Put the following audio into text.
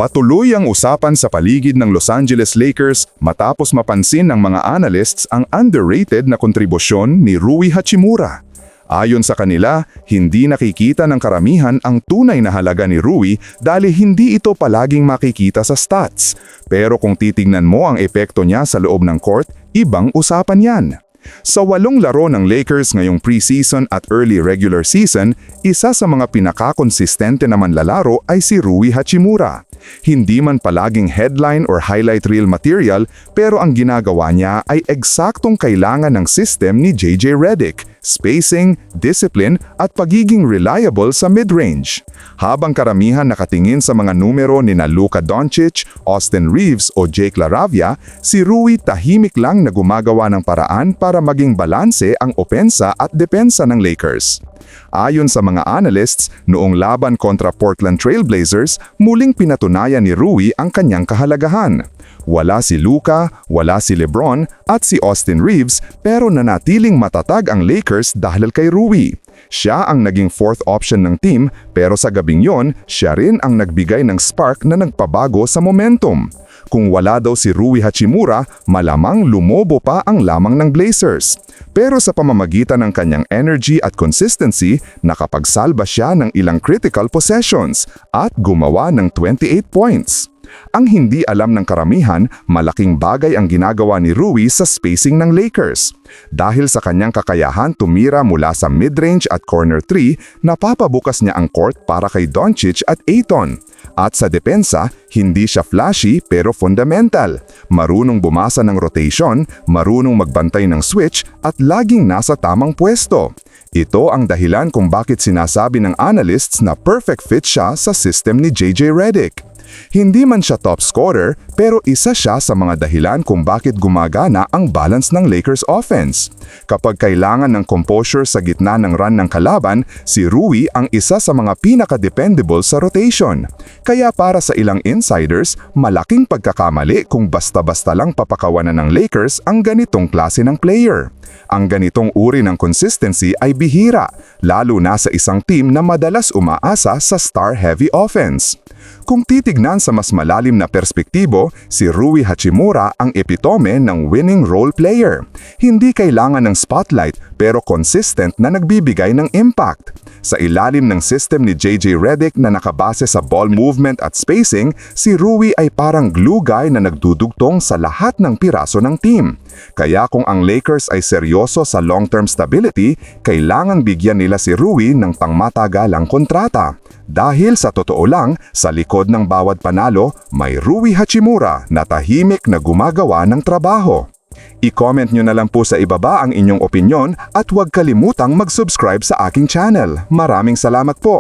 Patuloy ang usapan sa paligid ng Los Angeles Lakers matapos mapansin ng mga analysts ang underrated na kontribusyon ni Rui Hachimura. Ayon sa kanila, hindi nakikita ng karamihan ang tunay na halaga ni Rui dahil hindi ito palaging makikita sa stats. Pero kung titingnan mo ang epekto niya sa loob ng court, ibang usapan yan. Sa 8 laro ng Lakers ngayong preseason at early regular season, isa sa mga pinakakonsistente na manlalaro ay si Rui Hachimura. Hindi man palaging headline or highlight reel material, pero ang ginagawa niya ay eksaktong kailangan ng system ni JJ Redick: spacing, discipline at pagiging reliable sa mid-range. Habang karamihan nakatingin sa mga numero ni Luka Doncic, Austin Reeves o Jake LaRavia, si Rui tahimik lang na gumagawa ng paraan para maging balanse ang opensa at depensa ng Lakers. Ayon sa mga analysts, noong laban kontra Portland Trail Blazers, muling pinatunayan ni Rui ang kanyang kahalagahan. Wala si Luka, wala si LeBron at si Austin Reeves, pero nanatiling matatag ang Lakers dahil kay Rui. Siya ang naging fourth option ng team, pero sa gabing yon, siya rin ang nagbigay ng spark na nagpabago sa momentum. Kung wala daw si Rui Hachimura, malamang lumobo pa ang lamang ng Blazers. Pero sa pamamagitan ng kanyang energy at consistency, nakapagsalba siya ng ilang critical possessions at gumawa ng 28 points. Ang hindi alam ng karamihan, malaking bagay ang ginagawa ni Rui sa spacing ng Lakers. Dahil sa kanyang kakayahan tumira mula sa mid-range at corner 3, napapabukas niya ang court para kay Doncic at Ayton. At sa depensa, hindi siya flashy pero fundamental. Marunong bumasa ng rotation, marunong magbantay ng switch at laging nasa tamang pwesto. Ito ang dahilan kung bakit sinasabi ng analysts na perfect fit siya sa system ni JJ Redick. Hindi man siya top scorer, pero isa siya sa mga dahilan kung bakit gumagana ang balance ng Lakers offense. Kapag kailangan ng composure sa gitna ng run ng kalaban, si Rui ang isa sa mga pinaka-dependable sa rotation. Kaya para sa ilang insiders, malaking pagkakamali kung basta-basta lang papakawanan ng Lakers ang ganitong klase ng player. Ang ganitong uri ng consistency ay bihira, lalo na sa isang team na madalas umaasa sa star-heavy offense. Kung titignan sa mas malalim na perspektibo, si Rui Hachimura ang epitome ng winning role player. Hindi kailangan ng spotlight pero consistent na nagbibigay ng impact. Sa ilalim ng system ni JJ Redick na nakabase sa ball movement at spacing, si Rui ay parang glue guy na nagdudugtong sa lahat ng piraso ng team. Kaya kung ang Lakers ay seryoso sa long-term stability, kailangan bigyan nila si Rui ng pangmatagalang kontrata. Dahil sa totoo lang, sa likod ng bawat panalo, may Rui Hachimura na tahimik na gumagawa ng trabaho. I-comment nyo na lang po sa ibaba ang inyong opinyon at huwag kalimutang mag-subscribe sa aking channel. Maraming salamat po!